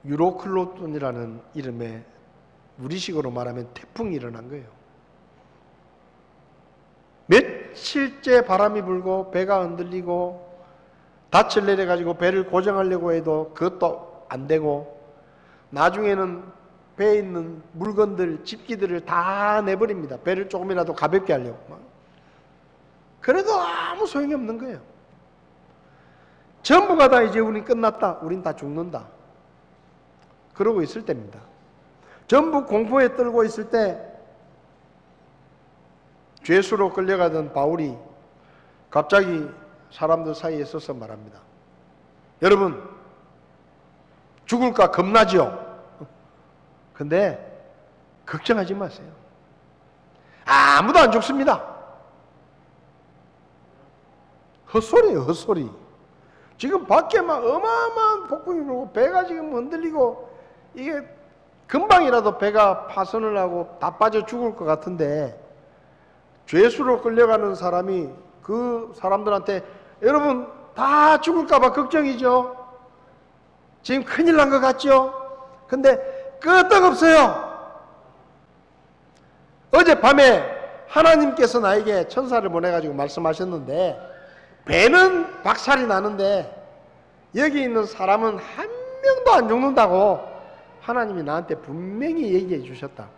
유로클로톤이라는 이름의 우리식으로 말하면 태풍이 일어난 거예요. 며칠째 바람이 불고 배가 흔들리고 닻을 내려가지고 배를 고정하려고 해도 그것도 안 되고 나중에는 배에 있는 물건들, 집기들을 다 내버립니다. 배를 조금이라도 가볍게 하려고. 그래도 아무 소용이 없는 거예요. 전부가 다 이제 우린 끝났다. 우린 다 죽는다. 그러고 있을 때입니다. 전부 공포에 떨고 있을 때 죄수로 끌려가던 바울이 갑자기 사람들 사이에 서서 말합니다. 여러분 죽을까 겁나지요? 근데 걱정하지 마세요. 아무도 안 죽습니다. 헛소리예요, 헛소리. 지금 밖에 막 어마어마한 폭풍이 불고 배가 지금 흔들리고 이게 금방이라도 배가 파손을 하고 다 빠져 죽을 것 같은데 죄수로 끌려가는 사람이 그 사람들한테 여러분 다 죽을까봐 걱정이죠. 지금 큰일 난 것 같죠? 근데 끄떡없어요. 어젯밤에 하나님께서 나에게 천사를 보내가지고 말씀하셨는데 배는 박살이 나는데 여기 있는 사람은 한 명도 안 죽는다고 하나님이 나한테 분명히 얘기해 주셨다.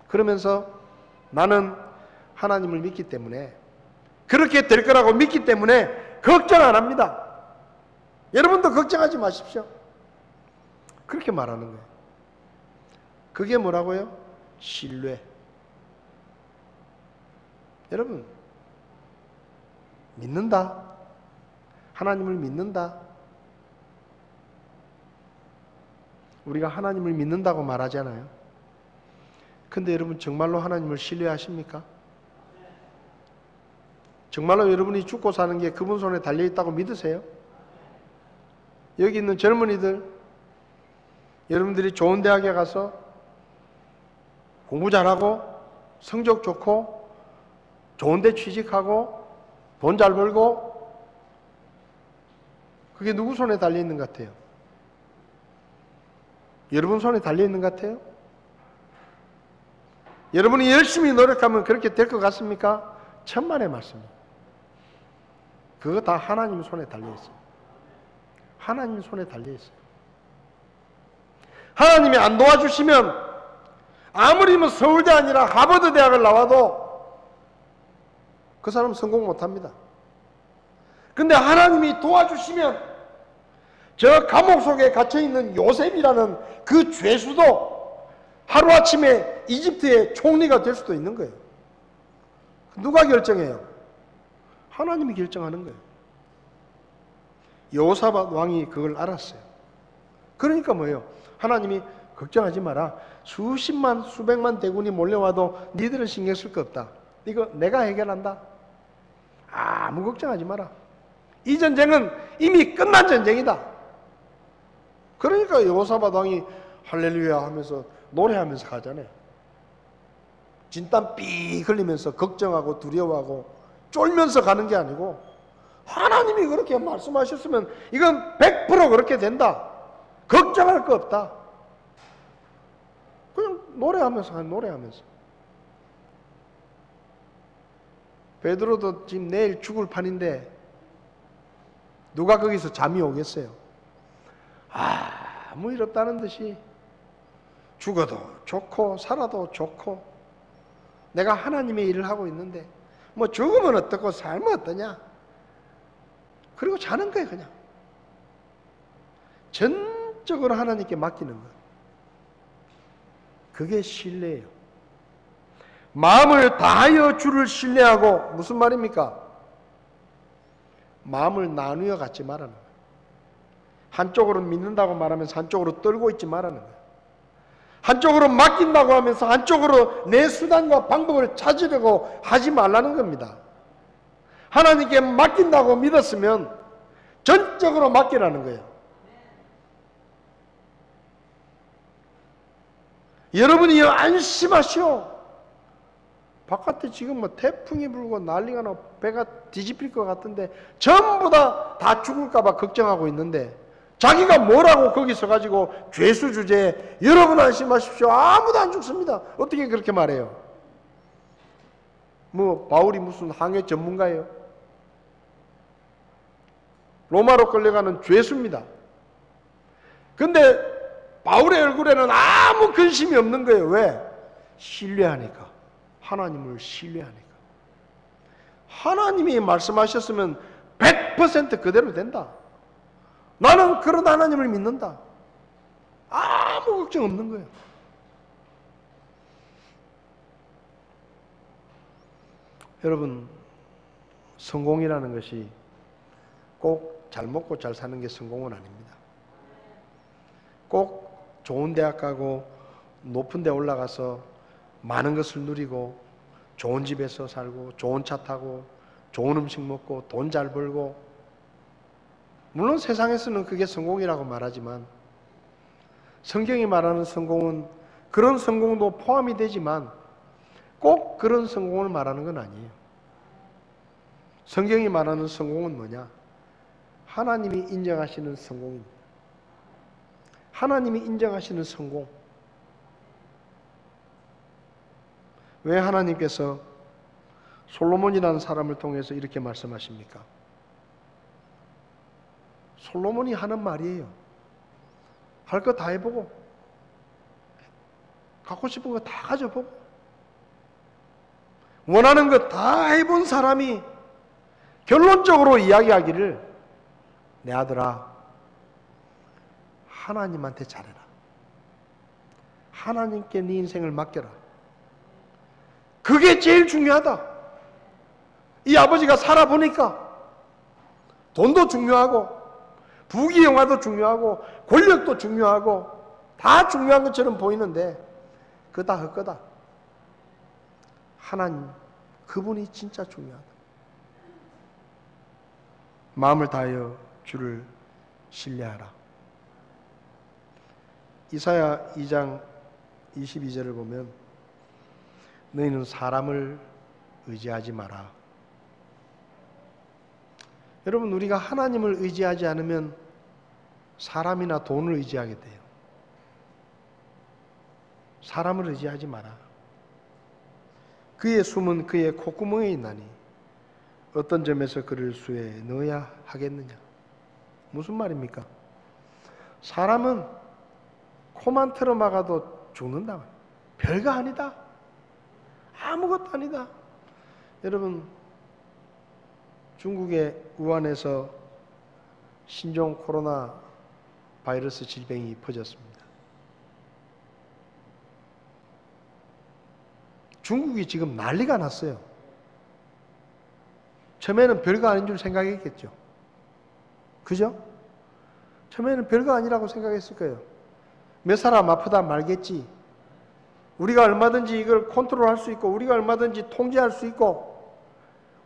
그러면서 나는 하나님을 믿기 때문에, 그렇게 될 거라고 믿기 때문에 걱정 안 합니다. 여러분도 걱정하지 마십시오. 그렇게 말하는 거예요. 그게 뭐라고요? 신뢰. 여러분, 믿는다. 하나님을 믿는다. 우리가 하나님을 믿는다고 말하잖아요. 근데 여러분 정말로 하나님을 신뢰하십니까? 정말로 여러분이 죽고 사는 게 그분 손에 달려있다고 믿으세요? 여기 있는 젊은이들, 여러분들이 좋은 대학에 가서 공부 잘하고 성적 좋고 좋은 데 취직하고 돈 잘 벌고, 그게 누구 손에 달려있는 것 같아요? 여러분 손에 달려있는 것 같아요? 여러분이 열심히 노력하면 그렇게 될 것 같습니까? 천만의 말씀입니다. 그거 다 하나님 손에 달려있어요. 하나님 손에 달려있어요. 하나님이 안 도와주시면 아무리 뭐 서울대 아니라 하버드 대학을 나와도 그 사람은 성공 못합니다. 근데 하나님이 도와주시면 저 감옥 속에 갇혀있는 요셉이라는 그 죄수도 하루아침에 이집트의 총리가 될 수도 있는 거예요. 누가 결정해요? 하나님이 결정하는 거예요. 여호사밧 왕이 그걸 알았어요. 그러니까 뭐예요? 하나님이 걱정하지 마라. 수십만 수백만 대군이 몰려와도 니들은 신경 쓸 거 없다. 이거 내가 해결한다. 아무 걱정하지 마라. 이 전쟁은 이미 끝난 전쟁이다. 그러니까 여호사밧 왕이 할렐루야 하면서 노래하면서 가잖아요. 진땀 삐 흘리면서 걱정하고 두려워하고 쫄면서 가는 게 아니고, 하나님이 그렇게 말씀하셨으면 이건 100% 그렇게 된다. 걱정할 거 없다. 그냥 노래하면서 노래하면서. 베드로도 지금 내일 죽을 판인데 누가 거기서 잠이 오겠어요? 아무 일 없다는 듯이 죽어도 좋고 살아도 좋고 내가 하나님의 일을 하고 있는데 뭐 죽으면 어떻고 살면 어떠냐? 그리고 자는 거예요. 그냥 전적으로 하나님께 맡기는 거예요. 그게 신뢰예요. 마음을 다하여 주를 신뢰하고, 무슨 말입니까? 마음을 나누어 갖지 말라는 거예요. 한쪽으로 믿는다고 말하면서 한쪽으로 떨고 있지 말라는 거예요. 한쪽으로 맡긴다고 하면서 한쪽으로 내 수단과 방법을 찾으려고 하지 말라는 겁니다. 하나님께 맡긴다고 믿었으면 전적으로 맡기라는 거예요. 여러분이 안심하시오. 바깥에 지금 뭐 태풍이 불고 난리가 나고 배가 뒤집힐 것 같은데 전부 다 죽을까 봐 걱정하고 있는데, 자기가 뭐라고 거기서 가지고 죄수 주제에 여러분 안심하십시오. 아무도 안 죽습니다. 어떻게 그렇게 말해요? 뭐 바울이 무슨 항해 전문가예요? 로마로 끌려가는 죄수입니다. 근데 바울의 얼굴에는 아무 근심이 없는 거예요. 왜? 신뢰하니까. 하나님을 신뢰하니까. 하나님이 말씀하셨으면 100% 그대로 된다. 나는 그런 하나님을 믿는다. 아무 걱정 없는 거예요. 여러분, 성공이라는 것이 꼭 잘 먹고 잘 사는 게 성공은 아닙니다. 꼭 좋은 대학 가고 높은 데 올라가서 많은 것을 누리고 좋은 집에서 살고 좋은 차 타고 좋은 음식 먹고 돈 잘 벌고, 물론 세상에서는 그게 성공이라고 말하지만 성경이 말하는 성공은 그런 성공도 포함이 되지만 꼭 그런 성공을 말하는 건 아니에요. 성경이 말하는 성공은 뭐냐? 하나님이 인정하시는 성공입니다. 하나님이 인정하시는 성공. 왜 하나님께서 솔로몬이라는 사람을 통해서 이렇게 말씀하십니까? 솔로몬이 하는 말이에요. 할 거 다 해보고 갖고 싶은 거 다 가져보고 원하는 거 다 해본 사람이 결론적으로 이야기하기를, 내 아들아, 하나님한테 잘해라. 하나님께 네 인생을 맡겨라. 그게 제일 중요하다. 이 아버지가 살아보니까 돈도 중요하고 부귀영화도 중요하고 권력도 중요하고 다 중요한 것처럼 보이는데 그거 다 헛거다. 하나님, 그분이 진짜 중요하다. 마음을 다하여 주를 신뢰하라. 이사야 2장 22절을 보면 너희는 사람을 의지하지 마라. 여러분, 우리가 하나님을 의지하지 않으면 사람이나 돈을 의지하게 돼요. 사람을 의지하지 마라. 그의 숨은 그의 콧구멍에 있나니 어떤 점에서 그를 수에 넣어야 하겠느냐. 무슨 말입니까? 사람은 코만 틀어막아도 죽는다. 별거 아니다. 아무것도 아니다. 여러분, 중국의 우한에서 신종 코로나 바이러스 질병이 퍼졌습니다. 중국이 지금 난리가 났어요. 처음에는 별거 아닌 줄 생각했겠죠. 그죠? 처음에는 별거 아니라고 생각했을 거예요. 몇 사람 아프다 말겠지. 우리가 얼마든지 이걸 컨트롤할 수 있고 우리가 얼마든지 통제할 수 있고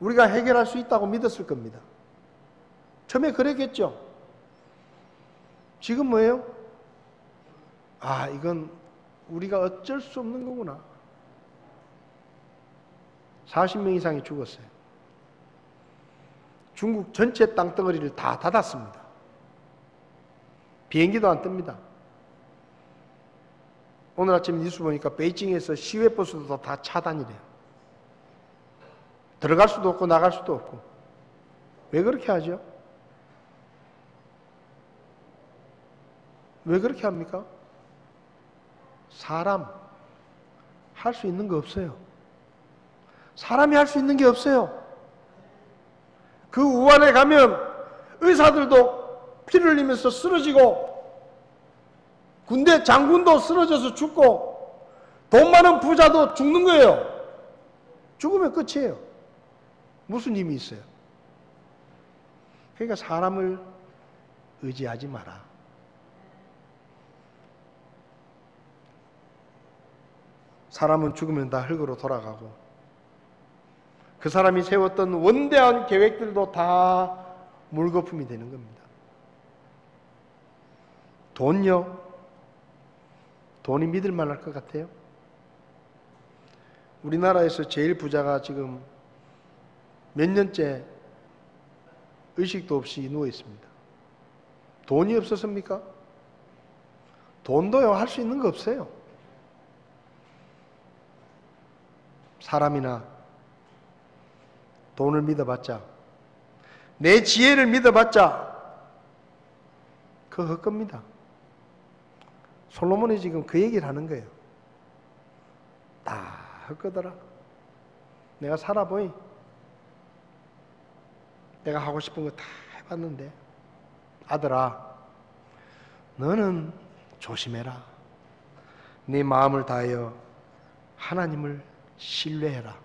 우리가 해결할 수 있다고 믿었을 겁니다. 처음에 그랬겠죠. 지금 뭐예요? 아, 이건 우리가 어쩔 수 없는 거구나. 40명 이상이 죽었어요. 중국 전체 땅덩어리를 다 닫았습니다. 비행기도 안 뜹니다. 오늘 아침 뉴스 보니까 베이징에서 시외버스도 다 차단이래요. 들어갈 수도 없고 나갈 수도 없고. 왜 그렇게 하죠? 왜 그렇게 합니까? 사람 할 수 있는 거 없어요. 사람이 할 수 있는 게 없어요. 그 우한에 가면 의사들도 피를 흘리면서 쓰러지고 군대 장군도 쓰러져서 죽고 돈 많은 부자도 죽는 거예요. 죽으면 끝이에요. 무슨 힘이 있어요? 그러니까 사람을 의지하지 마라. 사람은 죽으면 다 흙으로 돌아가고 그 사람이 세웠던 원대한 계획들도 다 물거품이 되는 겁니다. 돈요? 돈이 믿을 만할 것 같아요? 우리나라에서 제일 부자가 지금 몇 년째 의식도 없이 누워 있습니다. 돈이 없었습니까? 돈도요, 할 수 있는 거 없어요. 사람이나 돈을 믿어봤자, 내 지혜를 믿어봤자 그거 헛겁니다. 솔로몬이 지금 그 얘기를 하는 거예요. 다 헛거더라. 내가 살아보이. 내가 하고 싶은 거 다 해봤는데, 아들아, 너는 조심해라. 네 마음을 다하여 하나님을 신뢰해라.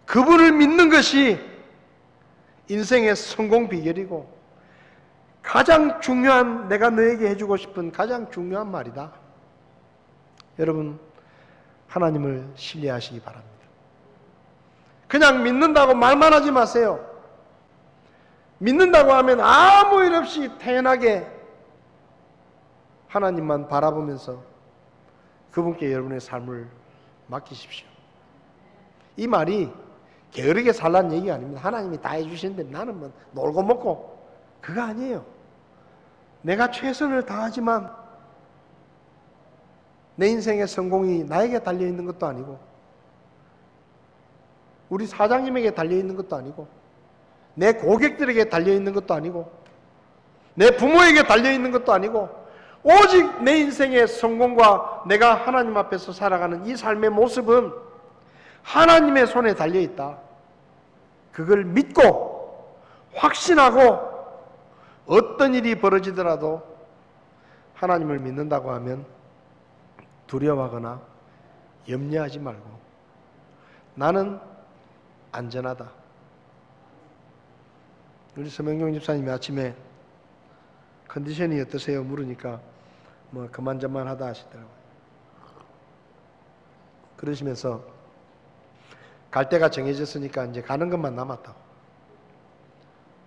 그분을 믿는 것이 인생의 성공 비결이고 가장 중요한, 내가 너에게 해주고 싶은 가장 중요한 말이다. 여러분, 하나님을 신뢰하시기 바랍니다. 그냥 믿는다고 말만 하지 마세요. 믿는다고 하면 아무 일 없이 태연하게 하나님만 바라보면서 그분께 여러분의 삶을 맡기십시오. 이 말이 게으르게 살라는 얘기가 아닙니다. 하나님이 다 해주시는데 나는 뭐 놀고 먹고, 그거 아니에요. 내가 최선을 다하지만 내 인생의 성공이 나에게 달려있는 것도 아니고 우리 사장님에게 달려있는 것도 아니고, 내 고객들에게 달려있는 것도 아니고, 내 부모에게 달려있는 것도 아니고, 오직 내 인생의 성공과 내가 하나님 앞에서 살아가는 이 삶의 모습은 하나님의 손에 달려있다. 그걸 믿고 확신하고 어떤 일이 벌어지더라도 하나님을 믿는다고 하면 두려워하거나 염려하지 말고 나는 안전하다. 우리 서명용 집사님이 아침에 컨디션이 어떠세요? 물으니까 뭐 그만저만하다 하시더라고요. 그러시면서 갈 데가 정해졌으니까 이제 가는 것만 남았다고.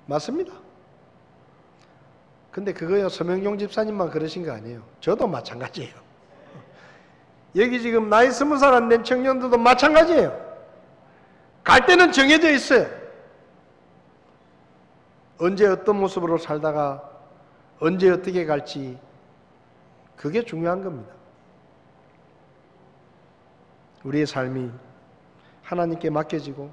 맞습니다. 근데 그거요, 서명용 집사님만 그러신 거 아니에요. 저도 마찬가지예요. 여기 지금 나이 20살 안 된 청년들도 마찬가지예요. 갈 때는 정해져 있어요. 언제 어떤 모습으로 살다가 언제 어떻게 갈지, 그게 중요한 겁니다. 우리의 삶이 하나님께 맡겨지고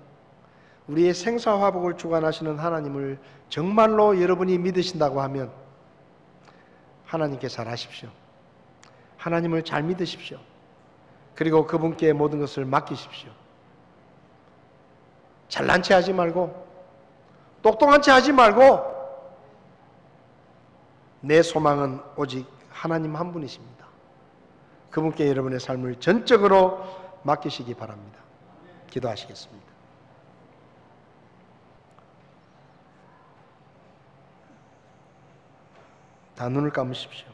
우리의 생사화복을 주관하시는 하나님을 정말로 여러분이 믿으신다고 하면 하나님께 잘하십시오. 하나님을 잘 믿으십시오. 그리고 그분께 모든 것을 맡기십시오. 잘난 체 하지 말고 똑똑한 체 하지 말고 내 소망은 오직 하나님 한 분이십니다. 그분께 여러분의 삶을 전적으로 맡기시기 바랍니다. 기도하시겠습니다. 다 눈을 감으십시오.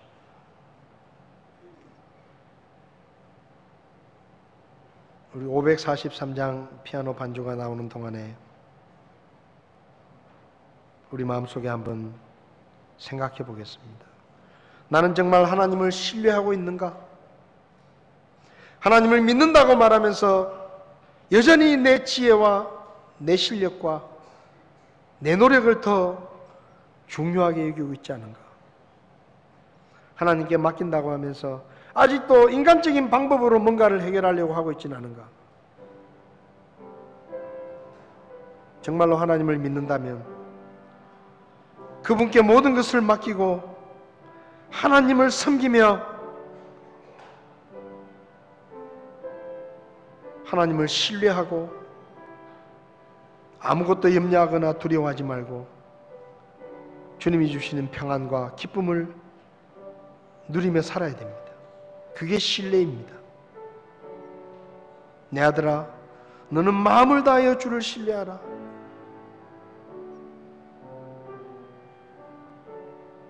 우리 543장 피아노 반주가 나오는 동안에 우리 마음속에 한번 생각해 보겠습니다. 나는 정말 하나님을 신뢰하고 있는가? 하나님을 믿는다고 말하면서 여전히 내 지혜와 내 실력과 내 노력을 더 중요하게 여기고 있지 않은가? 하나님께 맡긴다고 하면서 아직도 인간적인 방법으로 뭔가를 해결하려고 하고 있지는 않은가? 정말로 하나님을 믿는다면 그분께 모든 것을 맡기고 하나님을 섬기며 하나님을 신뢰하고 아무것도 염려하거나 두려워하지 말고 주님이 주시는 평안과 기쁨을 누리며 살아야 됩니다. 그게 신뢰입니다. 내 아들아, 너는 마음을 다하여 주를 신뢰하라.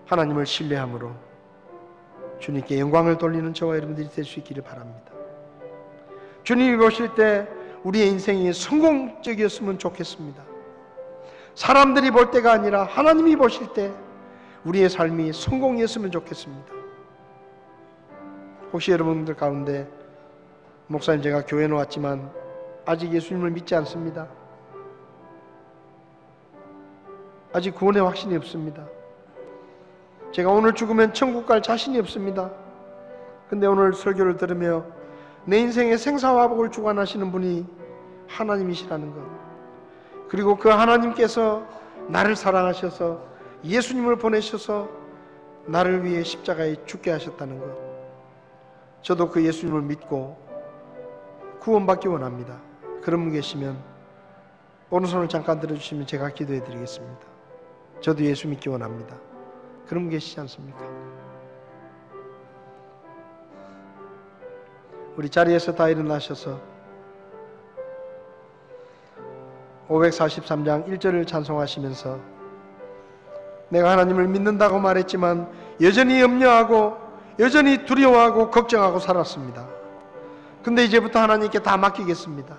하나님을 신뢰함으로 주님께 영광을 돌리는 저와 여러분들이 될 수 있기를 바랍니다. 주님이 보실 때 우리의 인생이 성공적이었으면 좋겠습니다. 사람들이 볼 때가 아니라 하나님이 보실 때 우리의 삶이 성공이었으면 좋겠습니다. 혹시 여러분들 가운데 목사님, 제가 교회는 왔지만 아직 예수님을 믿지 않습니다. 아직 구원의 확신이 없습니다. 제가 오늘 죽으면 천국 갈 자신이 없습니다. 근데 오늘 설교를 들으며 내 인생의 생사화복을 주관하시는 분이 하나님이시라는 것, 그리고 그 하나님께서 나를 사랑하셔서 예수님을 보내셔서 나를 위해 십자가에 죽게 하셨다는 것, 저도 그 예수님을 믿고 구원받기 원합니다. 그런 분 계시면 오른손을 잠깐 들어주시면 제가 기도해 드리겠습니다. 저도 예수 믿기 원합니다. 그런 분 계시지 않습니까? 우리 자리에서 다 일어나셔서 543장 1절을 찬송하시면서 내가 하나님을 믿는다고 말했지만 여전히 염려하고 여전히 두려워하고 걱정하고 살았습니다. 근데 이제부터 하나님께 다 맡기겠습니다.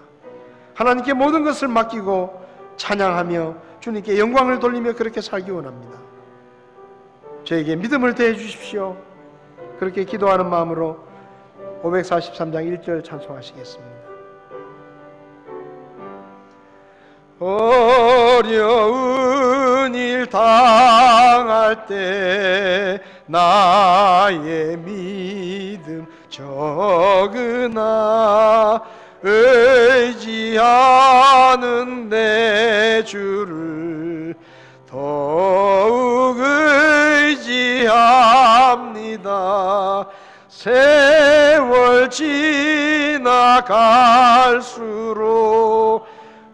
하나님께 모든 것을 맡기고 찬양하며 주님께 영광을 돌리며 그렇게 살기 원합니다. 저에게 믿음을 더해 주십시오. 그렇게 기도하는 마음으로 543장 1절 찬송하시겠습니다. 어려운 일 당할 때 나의 믿음 적으나 의지하는 내 주를 더욱 의지합니다. 세월 지나갈수록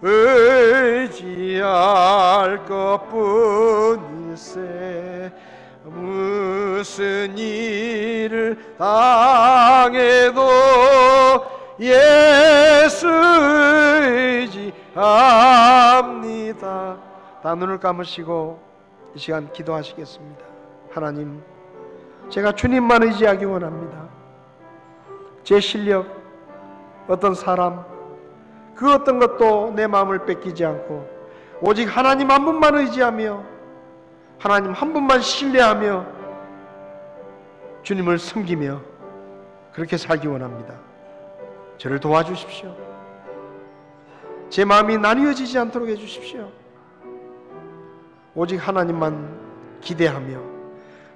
의지할 것뿐일세. 무슨 일을 당해도 예수 의지합니다. 다 눈을 감으시고 이 시간 기도하시겠습니다. 하나님, 제가 주님만 의지하기 원합니다. 제 실력, 어떤 사람, 그 어떤 것도 내 마음을 뺏기지 않고 오직 하나님 한 분만 의지하며 하나님 한 분만 신뢰하며 주님을 섬기며 그렇게 살기 원합니다. 저를 도와주십시오. 제 마음이 나뉘어지지 않도록 해주십시오. 오직 하나님만 기대하며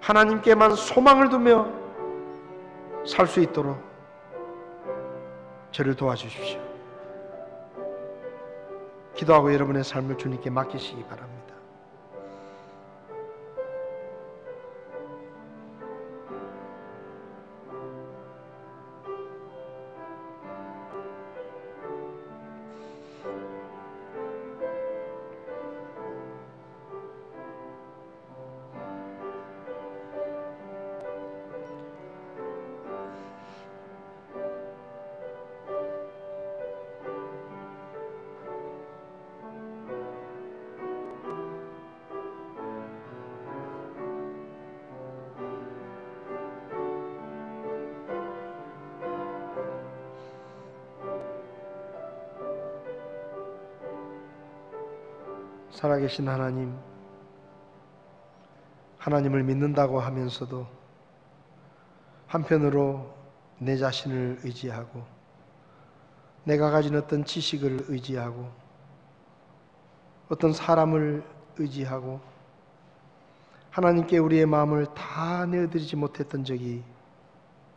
하나님께만 소망을 두며 살 수 있도록 저를 도와주십시오. 기도하고 여러분의 삶을 주님께 맡기시기 바랍니다. 살아계신 하나님, 하나님을 믿는다고 하면서도 한편으로 내 자신을 의지하고 내가 가진 어떤 지식을 의지하고 어떤 사람을 의지하고 하나님께 우리의 마음을 다 내어드리지 못했던 적이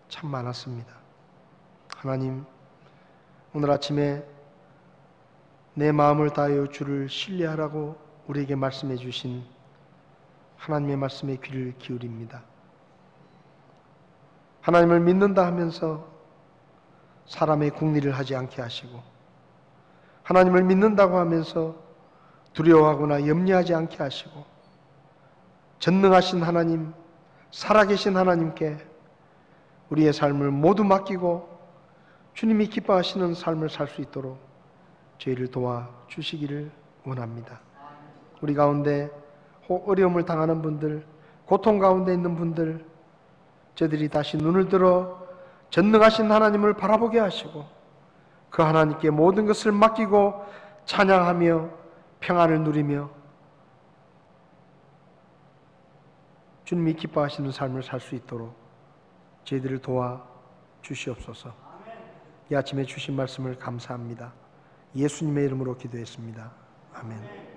참 많았습니다. 하나님, 오늘 아침에 내 마음을 다하여 주를 신뢰하라고 우리에게 말씀해 주신 하나님의 말씀에 귀를 기울입니다. 하나님을 믿는다 하면서 사람의 궁리를 하지 않게 하시고 하나님을 믿는다고 하면서 두려워하거나 염려하지 않게 하시고 전능하신 하나님, 살아계신 하나님께 우리의 삶을 모두 맡기고 주님이 기뻐하시는 삶을 살 수 있도록 저희를 도와주시기를 원합니다. 우리 가운데 어려움을 당하는 분들, 고통 가운데 있는 분들, 저들이 다시 눈을 들어 전능하신 하나님을 바라보게 하시고 그 하나님께 모든 것을 맡기고 찬양하며 평안을 누리며 주님이 기뻐하시는 삶을 살 수 있도록 저희들을 도와주시옵소서. 이 아침에 주신 말씀을 감사합니다. 예수님의 이름으로 기도했습니다. 아멘.